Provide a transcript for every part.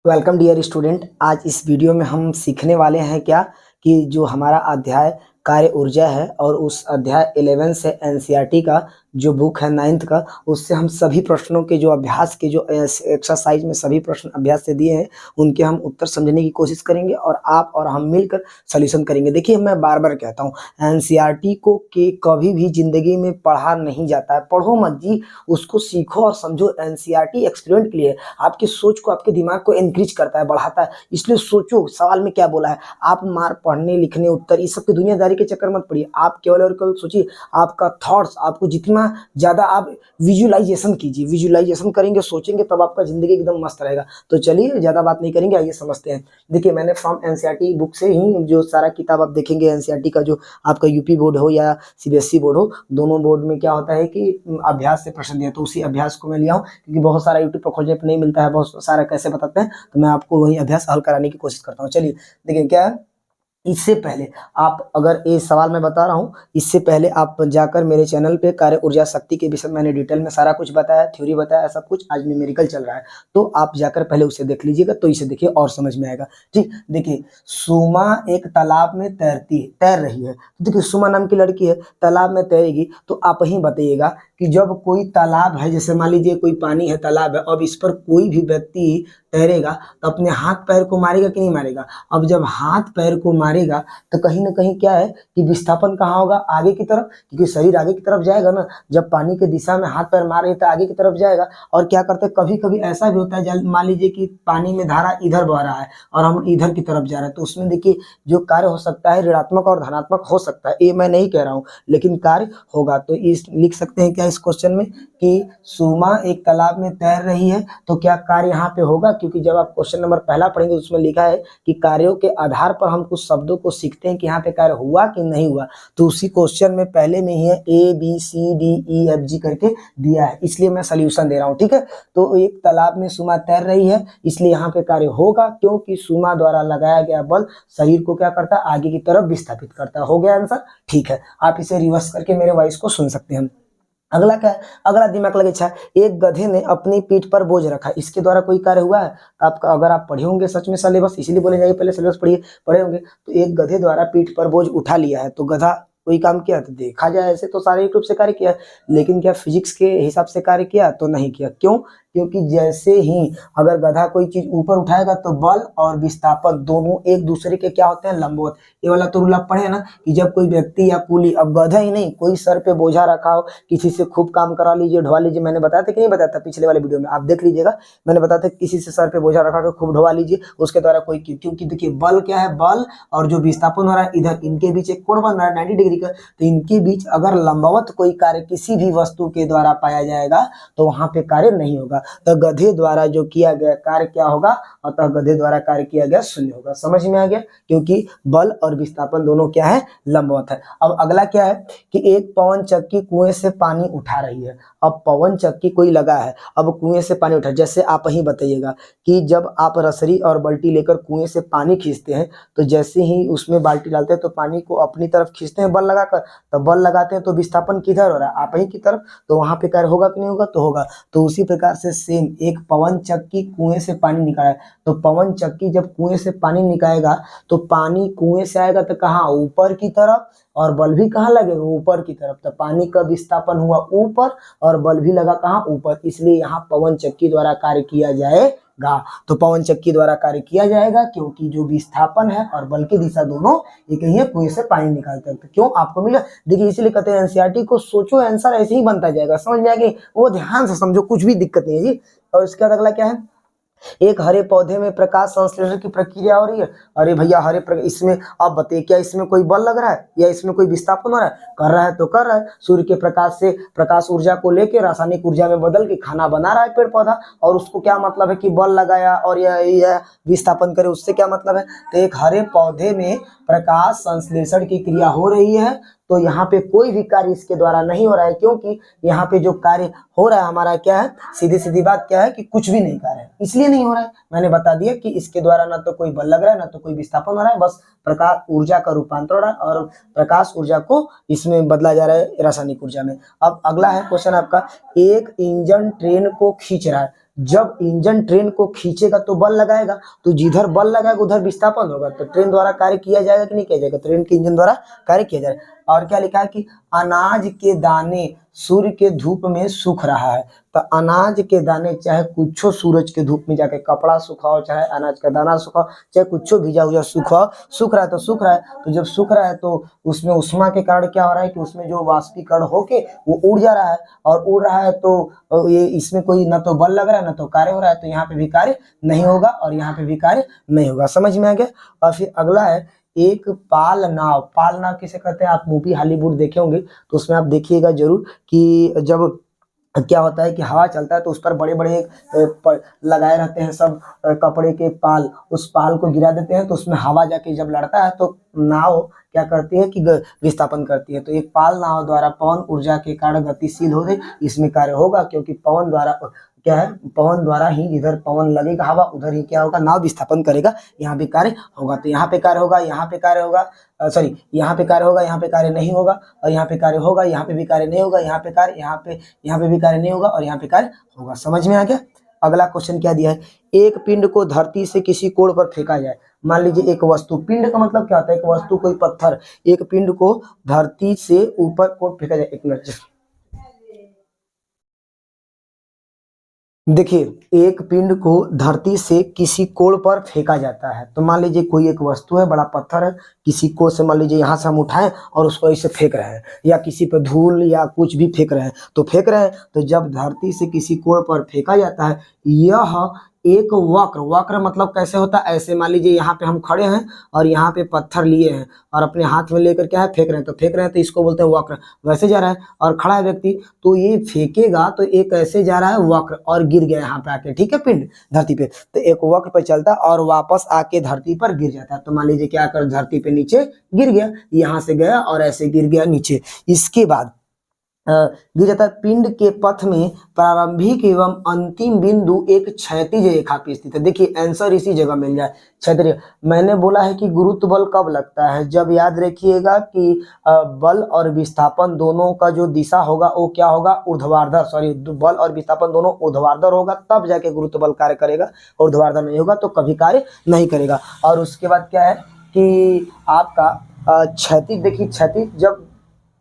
Welcome dear student. आज इस video में हम सीखने वाले हैं क्या कि जो हमारा अध्याय कार्य ऊर्जा है और उस अध्याय 11 से एनसीईआरटी का जो बुक है 9th का, उससे हम सभी प्रश्नों के जो अभ्यास के जो एक्सरसाइज में सभी प्रश्न अभ्यास से दिए हैं उनके हम उत्तर समझने की कोशिश करेंगे और आप और हम मिलकर सॉल्यूशन करेंगे। देखिए, मैं बार बार कहता हूँ एनसीईआरटी को के कभी भी जिंदगी में पढ़ा नहीं जाता है। पढ़ो मत जी, उसको सीखो और समझो। एनसीईआरटी एक्सपेरिमेंट के लिए आपकी सोच को, आपके दिमाग को इंक्रीज करता है, बढ़ाता है। इसलिए सोचो सवाल में क्या बोला है। आप मार पढ़ने लिखने उत्तर इस सब की दुनियादारी के चक्कर मत पड़िए। आप केवल और केवल सोचिए, आपका थॉट्स, आपको जितना ज्यादा आप विजुअलाइजेशन कीजिए। विजुअलाइजेशन करेंगे, सोचेंगे, तब आपका जिंदगी एकदम मस्त रहेगा। तो चलिए ज्यादा बात नहीं करेंगे, आइए समझते हैं। देखिए, मैंने फ्रॉम एनसीईआरटी बुक से ही जो सारा किताब आप देखेंगे एनसीईआरटी का, जो आपका यूपी बोर्ड हो या सीबीएसई बोर्ड हो, दोनों बोर्ड में क्या होता है कि अभ्यास से प्रश्न दिया, तो उसी अभ्यास को मैं लिया हूँ क्योंकि बहुत सारा यूट्यूब पर खोजने पर नहीं मिलता है, बहुत सारा कैसे बताते हैं, तो मैं आपको वही अभ्यास हल कराने की कोशिश करता हूँ। चलिए देखिए क्या है। इससे पहले आप, अगर ये सवाल मैं बता रहा हूँ, इससे पहले आप जाकर मेरे चैनल पे कार्य ऊर्जा शक्ति के विषय में मैंने डिटेल में सारा कुछ बताया, थ्योरी बताया, सब कुछ। आज न्यूमेरिकल चल रहा है, तो आप जाकर पहले उसे देख लीजिएगा, तो इसे देखिए और समझ में आएगा। ठीक, देखिए, सुमा एक तालाब में तैर रही है। तो देखिए, सुमा नाम की लड़की है, तालाब में तैरेगी, तो आप ही बताइएगा कि जब कोई तालाब है, जैसे मान लीजिए कोई पानी है, तालाब है, अब इस पर कोई भी व्यक्ति तैरेगा तो अपने हाथ पैर को मारेगा कि नहीं मारेगा। अब जब हाथ पैर को मारेगा तो कहीं ना कहीं क्या है कि विस्थापन कहाँ होगा, आगे की तरफ, क्योंकि शरीर आगे की तरफ जाएगा ना। जब पानी के दिशा में हाथ पैर मार रहे तो आगे की तरफ जाएगा। और क्या करते हैं, कभी कभी ऐसा भी होता है, मान लीजिए कि पानी में धारा इधर बह रहा है और हम इधर की तरफ जा रहे हैं, तो उसमें देखिए जो कार्य हो सकता है ऋणात्मक और धनात्मक हो सकता है। ये मैं नहीं कह रहा हूँ, लेकिन कार्य होगा। तो इस लिख सकते हैं क्या इस क्वेश्चन में कि सुमा एक तालाब में तैर रही है, तो क्या कार्य यहाँ पे होगा, क्योंकि जब आप क्वेश्चन नंबर पहला पढ़ेंगे उसमें लिखा है कि कार्यों के आधार पर हम कुछ शब्दों को सीखते हैं कि यहाँ पे कार्य हुआ कि नहीं हुआ। तो उसी क्वेश्चन में पहले में ही है ABCDEFG करके दिया है, इसलिए मैं सोल्यूशन दे रहा हूँ। ठीक है, तो एक तालाब में सुमा तैर रही है, इसलिए यहाँ पे कार्य होगा, क्योंकि सुमा द्वारा लगाया गया बल शरीर को क्या करता है, आगे की तरफ विस्थापित करता है। हो गया आंसर। ठीक है, आप इसे रिवर्स करके मेरे वॉइस को सुन सकते हैं। अगला क्या है, अगला दिमाग लगे अच्छा, एक गधे ने अपनी पीठ पर बोझ रखा, इसके द्वारा कोई कार्य हुआ है। आपका, अगर आप पढ़े होंगे सच में सिलेबस, इसीलिए बोले जाइए पहले सिलेबस पढ़िए, पढ़े होंगे। तो एक गधे द्वारा पीठ पर बोझ उठा लिया है, तो गधा कोई काम किया, तो देखा जाए ऐसे तो शारीरिक रूप से कार्य किया, लेकिन क्या फिजिक्स के हिसाब से कार्य किया, तो नहीं किया। क्यों? क्योंकि जैसे ही अगर गधा कोई चीज ऊपर उठाएगा तो बल और विस्थापन दोनों एक दूसरे के क्या होते हैं, लंबवत। ये वाला तो रूल आप पढ़े ना कि जब कोई व्यक्ति या कुली, अब गधा ही नहीं, कोई सर पे बोझा रखा हो, किसी से खूब काम करा लीजिए, ढवा लीजिए, मैंने बताया था कि नहीं बताया था पिछले वाले वीडियो में, आप देख लीजिएगा, मैंने बताया था किसी से सर पे बोझा रखा कर खूब ढवा लीजिए, उसके द्वारा कोई, क्योंकि देखिए बल क्या है, बल और जो विस्थापन हो रहा है इधर, इनके बीच एक कोण बन रहा है 90 डिग्री का, तो इनके बीच अगर लंबवत कोई कार्य किसी भी वस्तु के द्वारा पाया जाएगा तो वहां पे कार्य नहीं होगा। तो गधे द्वारा जो किया गया कार्य क्या होगा, अतः गधे द्वारा कार्य किया गया शून्य होगा। समझ में आ गया, क्योंकि बल और विस्थापन दोनों क्या है, लंबवत है। अब अगला क्या है कि एक पवन चक्की कुएं से पानी उठा रही है। अब पवन चक्की कोई लगा है, अब कुएं से पानी उठा, जैसे आप ही बताइएगा कि जब आप रसरी और बाल्टी लेकर कुएं से पानी खींचते हैं, तो जैसे ही उसमें बाल्टी डालते हैं तो पानी को अपनी तरफ खींचते हैं बल लगाकर, तो बल लगाते हैं तो विस्थापन किधर हो रहा है, आप ही की तरफ, तो वहां पे कार्य होगा कि नहीं होगा, तो होगा। तो उसी प्रकार से सेम, एक पवन चक्की कुएं से पानी निकाला है, तो पवन चक्की जब कुएं से पानी निकालेगा तो पानी कुएं से आएगा तो कहाँ, ऊपर की तरफ, और बल भी कहाँ लगेगा, ऊपर की तरफ। तो पानी का विस्थापन हुआ ऊपर और बल भी लगा कहाँ, ऊपर, इसलिए यहाँ पवन चक्की द्वारा कार्य किया जाएगा। तो पवन चक्की द्वारा कार्य किया जाएगा क्योंकि जो विस्थापन है और बल की दिशा दोनों एक ही है, कुएं से पानी निकालते हैं। तो क्यों आपको मिला, देखिए इसीलिए कहते हैं एनसीईआरटी को सोचो, आंसर ऐसे ही बनता जाएगा, समझ में आएगी, वो ध्यान से समझो, कुछ भी दिक्कत नहीं है जी। और इसके बाद अगला क्या है, एक हरे पौधे में प्रकाश संश्लेषण की प्रक्रिया हो रही है। अरे भैया, इसमें आप बताइए, क्या इसमें कोई बल लग रहा है या इसमें कोई विस्थापन हो रहा है? कर रहा है तो कर रहा है, सूर्य के प्रकाश से प्रकाश ऊर्जा को लेकर रासायनिक ऊर्जा में बदल के खाना बना रहा है पेड़ पौधा, और उसको क्या मतलब है कि बल लगाया और यह विस्थापन करे, उससे क्या मतलब है। तो एक हरे पौधे में प्रकाश संश्लेषण की क्रिया हो रही है, तो यहाँ पे कोई भी कार्य इसके द्वारा नहीं हो रहा है, क्योंकि यहाँ पे जो कार्य हो रहा है हमारा क्या है, सीधी सीधी बात क्या है कि कुछ भी नहीं कार्य है, इसलिए नहीं हो रहा है। मैंने बता दिया कि इसके द्वारा ना तो कोई बल लग रहा है, ना तो कोई विस्थापन हो रहा है, बस प्रकाश ऊर्जा का रूपांतर हो रहा है और प्रकाश ऊर्जा को इसमें बदला जा रहा है रासायनिक ऊर्जा में। अब अगला है क्वेश्चन आपका, एक इंजन ट्रेन को खींच रहा है, जब इंजन ट्रेन को खींचेगा तो बल लगाएगा, तो जिधर बल लगाएगा उधर विस्थापन होगा, तो ट्रेन द्वारा कार्य किया जाएगा कि नहीं किया जाएगा, ट्रेन के इंजन द्वारा कार्य किया जाएगा। और क्या लिखा है कि अनाज के दाने सूर्य के धूप में सूख रहा है, तो अनाज के दाने चाहे कुछ सूरज के धूप में जाके कपड़ा सुखाओ, चाहे अनाज का दाना सुखाओ, चाहे कुछ भिजा हुआ सुखाओ, सूख रहा है तो सूख रहा है। तो जब सूख रहा है तो उसमें उष्मा के कारण क्या हो रहा है कि उसमें जो वाष्पीकरण होके वो उड़ जा रहा है, और उड़ रहा है तो ये इसमें कोई ना तो बल लग रहा है ना तो कार्य हो रहा है, तो यहाँ पे भी कार्य नहीं होगा और यहाँ पे भी कार्य नहीं होगा। समझ में आ गया। और फिर अगला है एक पाल नाव। पाल नाव किसे कहते हैं, आप मूवी हॉलीवुड देखे होंगे तो उसमें आप देखिएगा जरूर कि जब क्या होता है कि हवा चलता है तो उस पर बड़े बड़े लगाए रहते हैं सब कपड़े के पाल, उस पाल को गिरा देते हैं तो उसमें हवा जाके जब लड़ता है तो नाव क्या करती है कि विस्थापन करती है। तो एक पाल नाव द्वारा पवन ऊर्जा के कारण गतिशील हो गई, इसमें कार्य होगा, क्योंकि पवन द्वारा क्या है, पवन द्वारा ही जिधर पवन लगेगा हवा उधर ही क्या होगा, नाव विस्थापन करेगा, यहाँ भी कार्य होगा। तो यहाँ पे कार्य होगा, यहाँ पे कार्य होगा, सॉरी यहाँ पे कार्य होगा, यहाँ पे कार्य नहीं होगा, और यहाँ पे कार्य होगा, यहाँ पे भी कार्य नहीं होगा, यहाँ पे कार्य, यहाँ पे भी कार्य नहीं होगा, और यहाँ पे कार्य होगा। समझ में आ गया। अगला क्वेश्चन क्या दिया है, एक पिंड को धरती से किसी कोण पर फेंका जाए। मान लीजिए एक वस्तु, पिंड का मतलब क्या होता है, एक वस्तु कोई पत्थर, एक पिंड को धरती से ऊपर को फेंका जाए। एक मिनट देखिए, एक पिंड को धरती से किसी कोण पर फेंका जाता है। तो मान लीजिए कोई एक वस्तु है, बड़ा पत्थर है, किसी कोण से मान लीजिए यहाँ से हम उठाएं और उसको ऐसे फेंक रहे हैं, या किसी पे धूल या कुछ भी फेंक रहे हैं, तो फेंक रहे हैं, तो जब धरती से किसी कोण पर फेंका जाता है, यह एक वक्र, वक्र मतलब कैसे होता है, ऐसे मान लीजिए यहाँ पे हम खड़े हैं और यहाँ पे पत्थर लिए हैं और अपने हाथ में लेकर क्या है फेंक रहे हैं, तो फेंक रहे हैं तो इसको बोलते हैं वक्र। वैसे जा रहा है और खड़ा है व्यक्ति, तो ये फेंकेगा तो एक ऐसे जा रहा है वक्र और गिर गया यहाँ पे आके, ठीक है, पिंड धरती पे, तो एक वक्र पे चलता है और वापस आके धरती पर गिर जाता है। तो मान लीजिए क्या कर धरती पे नीचे गिर गया, यहाँ से गया और ऐसे गिर गया नीचे। इसके बाद गिर जाता है। पिंड के पथ में प्रारंभिक एवं अंतिम बिंदु एक क्षैतिज रेखा पे स्थित है। देखिए आंसर इसी जगह मिल जाए, क्षैतिज। मैंने बोला है कि गुरुत्व बल कब लगता है, जब याद रखिएगा कि बल और विस्थापन दोनों का जो दिशा होगा वो क्या होगा, ऊर्ध्वाधर, सॉरी बल और विस्थापन दोनों ऊर्ध्वाधर होगा, तब जाके गुरुत्व बल कार्य करेगा, ऊर्ध्वाधर नहीं होगा तो कभी कार्य नहीं करेगा। और उसके बाद क्या है कि आपका क्षैतिज, देखिए क्षैतिज जब,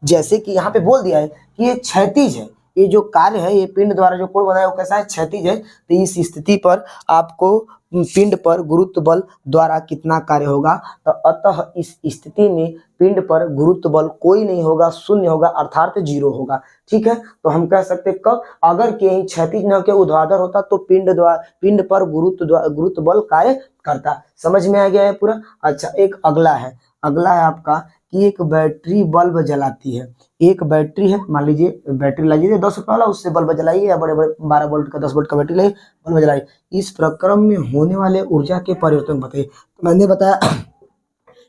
जैसे कि यहाँ पे बोल दिया है कि ये क्षैतिज है, ये जो कार्य है, ये पिंड द्वारा जो कोण बनाया वो कैसा है, क्षैतिज है। तो इस स्थिति पर आपको पिंड पर गुरुत्व बल द्वारा कितना कार्य होगा, तो अतः इस स्थिति में पिंड पर गुरुत्व बल कोई नहीं होगा, शून्य होगा, अर्थात जीरो होगा। ठीक है, तो हम कह सकते कब, अगर कहीं क्षैतिज न के ऊर्ध्वाधर होता तो पिंड पर गुरुत्व बल कार्य करता। समझ में आ गया है पूरा। अच्छा, एक अगला है आपका कि एक बैटरी बल्ब जलाती है। एक बैटरी है, मान लीजिए बैटरी लीजिए 10 रुपये वाला, उससे बल्ब जलाइए, या बड़े बड़े 12 वोल्ट का 10 वोल्ट का बैटरी लाइए, बल्ब जलाइए। इस प्रक्रम में होने वाले ऊर्जा के परिवर्तन बताइए। मैंने बताया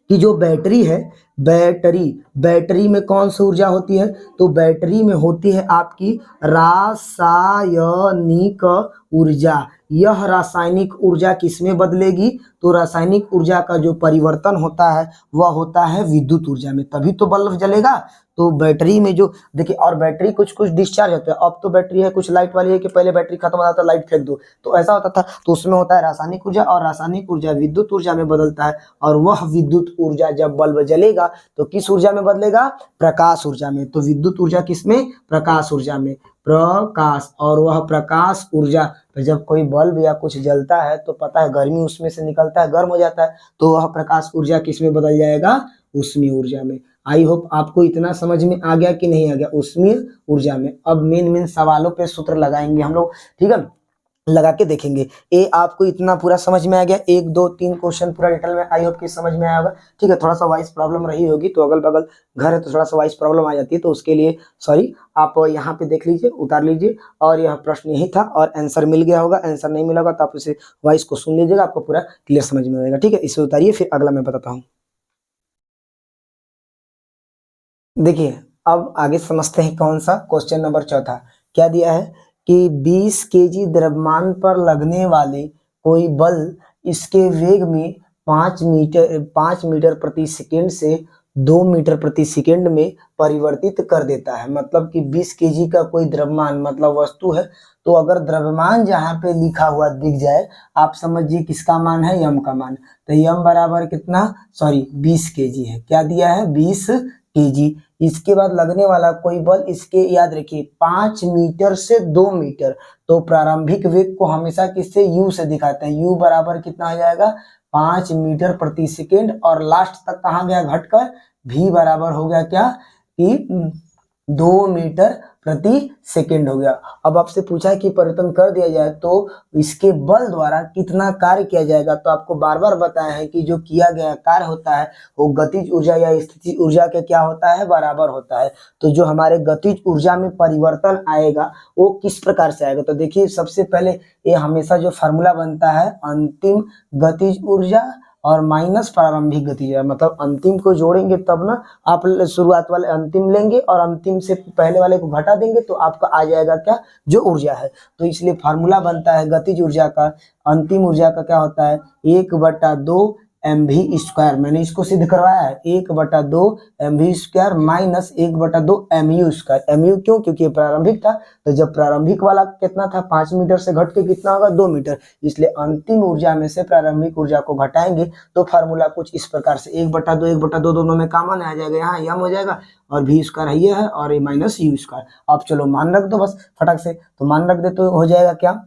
कि जो बैटरी है, बैटरी में कौन सी ऊर्जा होती है, तो बैटरी में होती है आपकी रासायनिक ऊर्जा। यह रासायनिक ऊर्जा किसमें बदलेगी, तो रासायनिक ऊर्जा का जो परिवर्तन होता है वह होता है विद्युत ऊर्जा में, तभी तो बल्ब जलेगा। तो बैटरी में जो देखिए, और बैटरी कुछ डिस्चार्ज होता है। अब तो बैटरी है कुछ लाइट वाली है कि पहले बैटरी खत्म हो जाता है लाइट फेंक दो, तो ऐसा होता था। तो उसमें होता है रासायनिक ऊर्जा, और रासायनिक ऊर्जा विद्युत ऊर्जा में बदलता है, और वह विद्युत ऊर्जा जब बल्ब जलेगा तो किस ऊर्जा में बदलेगा, प्रकाश ऊर्जा में। तो विद्युत ऊर्जा किसमें, प्रकाश ऊर्जा में, प्रकाश। और वह प्रकाश ऊर्जा, तो जब कोई बल्ब या कुछ जलता है तो पता है गर्मी उसमें से निकलता है, गर्म हो जाता है, तो वह प्रकाश ऊर्जा किसमें बदल जाएगा, उष्मीय ऊर्जा में। आई होप आपको इतना समझ में आ गया कि नहीं आ गया, उष्मीय ऊर्जा में। अब मेन सवालों पे सूत्र लगाएंगे हम लोग, ठीक है, लगा के देखेंगे। ये आपको इतना पूरा समझ में आ गया, 1 2 3 क्वेश्चन पूरा डिटेल में आई होप कि समझ में आया होगा। ठीक है, थोड़ा सा वॉइस प्रॉब्लम रही होगी, तो अगल बगल घर है तो थोड़ा सा वॉइस प्रॉब्लम आ जाती है, तो उसके लिए सॉरी। आप यहाँ पे देख लीजिए, उतार लीजिए, और यह प्रश्न यही था और आंसर मिल गया होगा। आंसर नहीं मिला होगा तो आप उसे वॉइस को सुन लीजिएगा, आपको पूरा क्लियर समझ में आएगा। ठीक है, इसे उतारिए, फिर अगला मैं बताता हूँ। देखिए अब आगे समझते हैं कौन सा क्वेश्चन नंबर चौथा क्या दिया है कि 20 केजी द्रव्यमान पर लगने वाले कोई बल इसके वेग में 5 मीटर प्रति सेकंड से 2 मीटर प्रति सेकेंड में परिवर्तित कर देता है। मतलब कि 20 केजी का कोई द्रव्यमान मतलब वस्तु है, तो अगर द्रव्यमान जहाँ पे लिखा हुआ दिख जाए, आप समझिए किसका मान है, यम का मान। तो यम बराबर कितना, 20 केजी है। क्या दिया है, 20 केजी। इसके बाद लगने वाला कोई बल, इसके याद रखिए 5 मीटर से 2 मीटर। तो प्रारंभिक वेग को हमेशा किससे, u से दिखाते हैं। u बराबर कितना हो जाएगा, 5 मीटर प्रति सेकेंड। और लास्ट तक कहाँ गया घटकर, v बराबर हो गया क्या, कि 2 मीटर प्रति सेकेंड हो गया। अब आपसे पूछा है कि परिवर्तन कर दिया जाए तो इसके बल द्वारा कितना कार्य किया जाएगा। तो आपको बार बार बताया है कि जो किया गया कार्य होता है वो गतिज ऊर्जा या स्थितिज ऊर्जा के क्या होता है, बराबर होता है। तो जो हमारे गतिज ऊर्जा में परिवर्तन आएगा वो किस प्रकार से आएगा। तो देखिए सबसे पहले ये हमेशा जो फार्मूला बनता है, अंतिम गतिज ऊर्जा और माइनस प्रारंभिक गतिज ऊर्जा, मतलब अंतिम को जोड़ेंगे तब ना, आप शुरुआत वाले अंतिम लेंगे और अंतिम से पहले वाले को घटा देंगे तो आपका आ जाएगा क्या, जो ऊर्जा है। तो इसलिए फार्मूला बनता है गतिज ऊर्जा का, अंतिम ऊर्जा का क्या होता है, 1/2 mv स्क्वायर। मैंने इसको सिद्ध करवाया है, 1/2 mv square minus 1/2 mu square. mu क्यों, क्योंकि ये प्रारंभिक था। तो जब प्रारंभिक वाला कितना था, 5 मीटर से घट के कितना होगा, 2 मीटर। इसलिए अंतिम ऊर्जा में से प्रारंभिक ऊर्जा को घटाएंगे तो फार्मूला कुछ इस प्रकार से, 1/2 दोनों में कॉमन आ जाएगा, यहाँ यम हो जाएगा और v स्क्वायर ये है और ये माइनस u स्क्वायर। अब चलो मान रख दो बस फटक से, तो मान रख दे तो हो जाएगा क्या,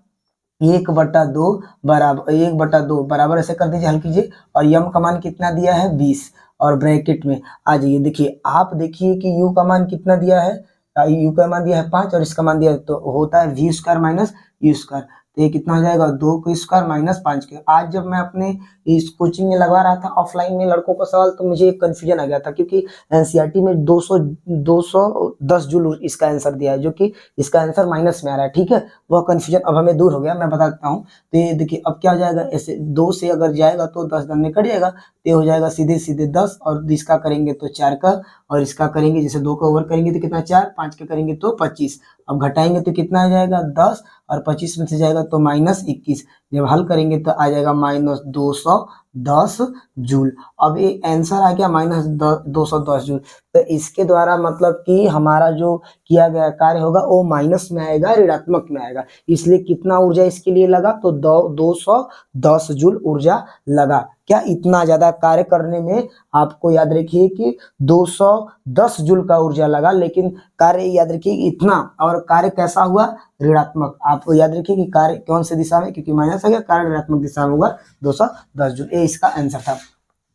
1/2 बराबर 1/2 बराबर ऐसे कर दीजिए, हल कीजिए। और यम का मान कितना दिया है, 20। और ब्रैकेट में आ जाइए, देखिए आप देखिए कि यू का मान कितना दिया है, यू का मान दिया है 5 और इसका मान दिया है, तो होता है v square minus you square. तो ये कितना हो जाएगा, 2 का स्क्वायर माइनस 5 के। आज जब मैं अपने इस कोचिंग में लगवा रहा था ऑफलाइन में लड़कों का सवाल, तो मुझे एक कंफ्यूजन आ गया था, क्योंकि एनसीईआरटी में 210 जूल इसका आंसर दिया है, जो कि इसका आंसर माइनस में आ रहा है। ठीक है, वह कंफ्यूजन अब हमें दूर हो गया, मैं बता देता हूँ। तो ये देखिए अब क्या हो जाएगा, ऐसे 2 से अगर जाएगा तो 10 दाने कट जाएगा, तो ये हो जाएगा सीधे सीधे 10, और इसका करेंगे तो 4 का, और इसका करेंगे जैसे 2 का ओवर करेंगे तो कितना 4, 5 का करेंगे तो 25। अब घटाएंगे तो कितना आ जाएगा 10, और 25 में से जाएगा तो -21। जब हल करेंगे तो आ जाएगा -210 जूल। अब ये आंसर आ गया -210 जूल। तो इसके द्वारा मतलब कि हमारा जो किया गया कार्य होगा वो माइनस में आएगा, ऋणात्मक में आएगा। इसलिए कितना ऊर्जा इसके लिए लगा, तो 210 जूल ऊर्जा लगा। क्या इतना ज्यादा कार्य करने में आपको याद रखिए कि 210 जूल का ऊर्जा लगा, लेकिन कार्य याद रखिए इतना, और कार्य कैसा हुआ, ऋणात्मक। आप याद रखिए कि कार्य कौन से दिशा में, क्योंकि माइनस आ गया, कार्य ऋणात्मक दिशा में होगा 210 जूल। ये इसका आंसर था।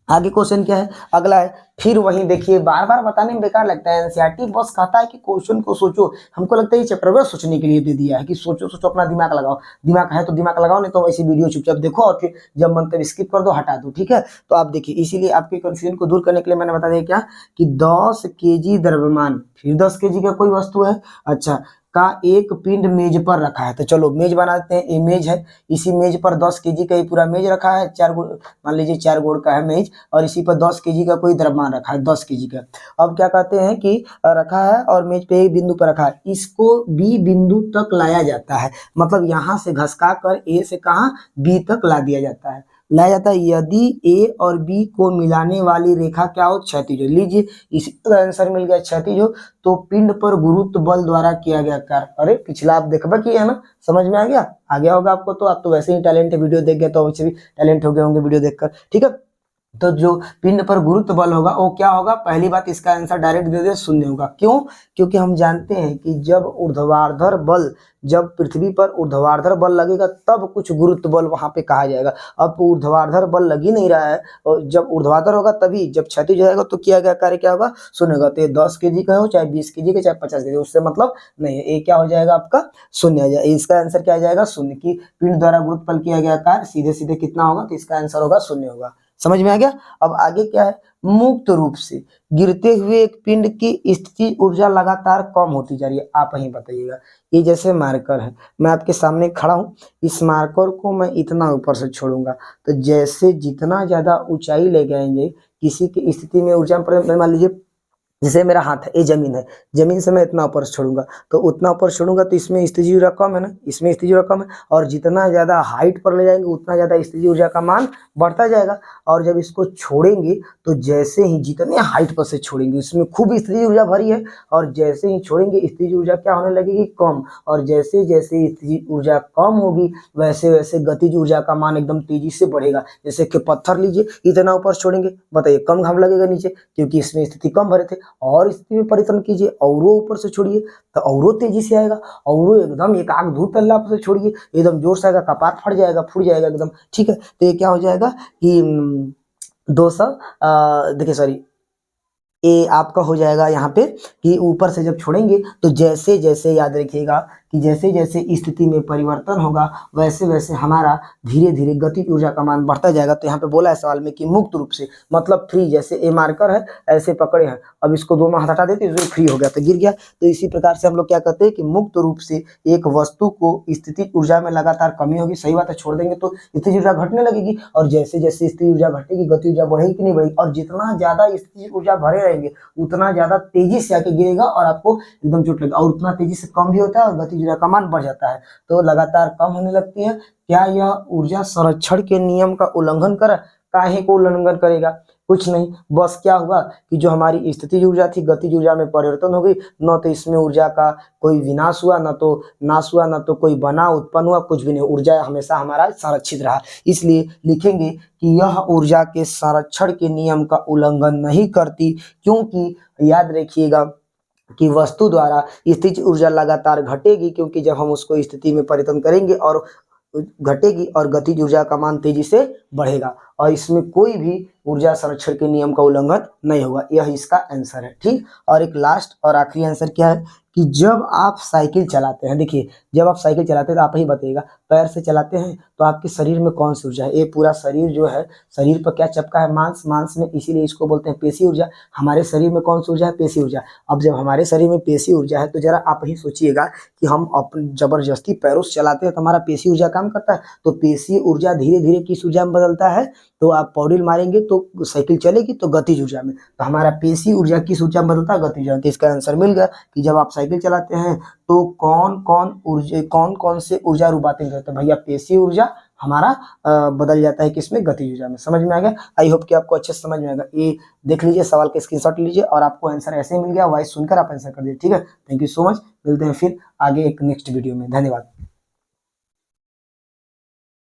आगे क्वेश्चन क्या है, अगला है, फिर वही देखिए, बार बार बताने में बेकार लगता है। एनसीईआरटी बस कहता है कि क्वेश्चन को सोचो, हमको लगता है ये चैप्टर में सोचने के लिए दे दिया है कि सोचो सोचो, अपना दिमाग लगाओ। दिमाग है तो दिमाग लगाओ, नहीं तो ऐसी वीडियो चुपचाप देखो और फिर जब मन तब स्किप कर दो, हटा दो। ठीक है, तो आप देखिए, इसीलिए आपके कंफ्यूजन को दूर करने के लिए मैंने बता दिया क्या, कि 10 केजी द्रव्यमान, फिर 10 केजी का कोई वस्तु है, अच्छा, का एक पिंड मेज पर रखा है। तो चलो मेज बनाते हैं, ये मेज है, इसी मेज पर 10 केजी का ही पूरा मेज रखा है, 4 गुण, मान लीजिए 4 गुण का है मेज, और इसी पर 10 केजी का कोई द्रव्यमान रखा है, 10 केजी का। अब क्या कहते हैं कि रखा है और मेज पे एक बिंदु पर रखा है, इसको बी बिंदु तक लाया जाता है। मतलब यहाँ से घसका कर ए से कहाँ, बी तक ला दिया जाता है, लाया जाता है। यदि ए और बी को मिलाने वाली रेखा क्या हो, क्षैतिज हो। लीजिए इसी का आंसर मिल गया, क्षैतिज हो, तो पिंड पर गुरुत्व बल द्वारा किया गया कार्य। अरे पिछला आप देखबा किया है ना, समझ में आ गया होगा आपको। तो आप तो वैसे ही टैलेंट है, वीडियो देख गए तो वैसे भी टैलेंट हो गए होंगे वीडियो देखकर। ठीक है, तो जो पिंड पर गुरुत्व बल होगा वो क्या होगा, पहली बात इसका आंसर डायरेक्ट दे दे, शून्य होगा। क्यों, क्योंकि हम जानते हैं कि जब ऊर्ध्वाधर बल, जब पृथ्वी पर ऊर्ध्वाधर बल लगेगा तब कुछ गुरुत्व बल वहां पे कहा जाएगा। अब ऊर्ध्वाधर बल लग ही नहीं रहा है, और जब ऊर्ध्वाधर होगा तभी, जब क्षैतिज जाएगा तो किया गया कार्य क्या होगा, शून्य होगा। तो ये 10 केजी का हो, चाहे 20 केजी का, चाहे 50 केजी, उससे मतलब नहीं है। ये क्या हो जाएगा आपका, शून्य आ जाएगा। इसका आंसर क्या आ जाएगा, शून्य। की पिंड द्वारा गुरुत्व बल किया गया कार्य सीधे सीधे कितना होगा, तो इसका आंसर होगा शून्य होगा। समझ में आ गया। अब आगे क्या है, मुक्त रूप से गिरते हुए एक पिंड की स्थितिज ऊर्जा लगातार कम होती जा रही है। आप ही बताइएगा, ये जैसे मार्कर है, मैं आपके सामने खड़ा हूं, इस मार्कर को मैं इतना ऊपर से छोड़ूंगा, तो जैसे जितना ज्यादा ऊंचाई ले जाएंगे किसी की स्थिति में ऊर्जा, मान लीजिए जैसे मेरा हाथ है, ये जमीन है, जमीन से मैं इतना ऊपर से छोड़ूंगा तो उतना ऊपर छोड़ूंगा तो इसमें स्थितिज ऊर्जा कम है ना, इसमें स्थितिज ऊर्जा कम है, और जितना ज्यादा हाइट पर ले जाएंगे उतना ज्यादा स्थितिज ऊर्जा का मान बढ़ता जाएगा। और जब इसको छोड़ेंगे तो जैसे ही जितने हाइट पर से छोड़ेंगे इसमें खूब स्थितिज ऊर्जा भरी है, और जैसे ही छोड़ेंगे स्थितिज ऊर्जा क्या होने लगेगी, कम। और जैसे जैसे स्थितिज ऊर्जा कम होगी वैसे वैसे गतिज ऊर्जा का मान एकदम तेजी से बढ़ेगा। जैसे कि पत्थर लीजिए, इतना ऊपर छोड़ेंगे, बताइए कम घाम लगेगा नीचे क्योंकि इसमें स्थिति कम भरे थे। और स्थिति में परिवर्तन कीजिए, औरों ऊपर से छोड़िए तो औरों तेजी से आएगा, औरों एकदम एक आग धूप तल्ला से छोड़िए एकदम जोर से आएगा, कपार फट जाएगा, फूट जाएगा एकदम, ठीक है। तो ये क्या हो जाएगा कि 200, देखिए सॉरी, ये आपका हो जाएगा यहाँ पे कि ऊपर से जब छोड़ेंगे तो जैसे जैसे याद रखिएगा कि जैसे जैसे स्थिति में परिवर्तन होगा वैसे वैसे हमारा धीरे धीरे गतिज ऊर्जा का मान बढ़ता जाएगा। तो यहाँ पे बोला है सवाल में कि मुक्त रूप से, मतलब फ्री, जैसे ए मार्कर है ऐसे पकड़े हैं, अब इसको दो में हाथ हटा देते तो फ्री हो गया तो गिर गया। तो इसी प्रकार से हम लोग क्या कहते हैं कि मुक्त रूप से एक वस्तु को स्थितिज ऊर्जा में लगातार कमी होगी, सही बात है, छोड़ देंगे तो स्थितिज ऊर्जा घटने लगेगी, और जैसे जैसे स्थितिज ऊर्जा घटेगी गति ऊर्जा बढ़ेगी कि नहीं बढ़ेगी, और जितना ज्यादा स्थितिज ऊर्जा भरे रहेंगे उतना ज्यादा तेजी से आके गिरेगा और आपको एकदम चोट लगेगा, और उतना तेजी से कम भी होता है और गतिज ऊर्जा का मान बढ़ जाता है, तो लगातार कम होने लगती है। क्या यह ऊर्जा संरक्षण के नियम का उल्लंघन कर, काहे को उल्लंघन करेगा, कुछ नहीं, बस क्या हुआ कि जो हमारी स्थितिज ऊर्जा थी गतिज ऊर्जा में परिवर्तन हो गई, न तो इसमें ऊर्जा का कोई विनाश हुआ, न तो नाश हुआ, न तो कोई बना उत्पन्न हुआ, कुछ भी नहीं, ऊर्जा हमेशा हमारा संरक्षित रहा। इसलिए लिखेंगे कि यह ऊर्जा के संरक्षण के नियम का उल्लंघन नहीं करती, क्योंकि याद रखिएगा कि वस्तु द्वारा स्थितिज ऊर्जा लगातार घटेगी, क्योंकि जब हम उसको स्थिति में परिवर्तन करेंगे और घटेगी और गतिज ऊर्जा का मान तेजी से बढ़ेगा, और इसमें कोई भी ऊर्जा संरक्षण के नियम का उल्लंघन नहीं होगा। यह इसका आंसर है, ठीक। और एक लास्ट और आखिरी आंसर क्या है कि जब आप साइकिल चलाते हैं, देखिए जब आप साइकिल चलाते हैं तो आप ही बताइएगा, पैर से चलाते हैं तो आपके शरीर में कौन सी ऊर्जा है, ये पूरा शरीर जो है, शरीर पर क्या चपका है, मांस, मांस में, इसीलिए इसको बोलते हैं पेशी ऊर्जा। हमारे शरीर में कौन सी ऊर्जा है, पेशी ऊर्जा। अब जब हमारे शरीर में पेशी ऊर्जा है तो जरा आप ही सोचिएगा कि हम अपने जबरदस्ती पैरों से चलाते हैं तो हमारा पेशी ऊर्जा काम करता है, तो पेशी ऊर्जा धीरे धीरे किस ऊर्जा में बदलता है, तो आप पौड़िल मारेंगे तो साइकिल चलेगी तो गतिज ऊर्जा में, तो हमारा पेशी ऊर्जा किस ऊर्जा में बदलता है, गतिज ऊर्जा। तो इसका आंसर मिल गया कि जब आप साइकिल चलाते हैं तो कौन कौन ऊर्जा, कौन कौन से ऊर्जा रूपांतरित होते हैं, भैया पेशी ऊर्जा हमारा बदल जाता है किसमें, गतिज ऊर्जा में। समझ में आ गया, आई होप कि आपको अच्छे से समझ में आएगा। ये देख लीजिए, सवाल का स्क्रीनशॉट लीजिए और आपको आंसर ऐसे ही मिल गया, वॉइस सुनकर आप आंसर कर दीजिए, ठीक है। थैंक यू सो मच, मिलते हैं फिर आगे एक नेक्स्ट वीडियो में, धन्यवाद।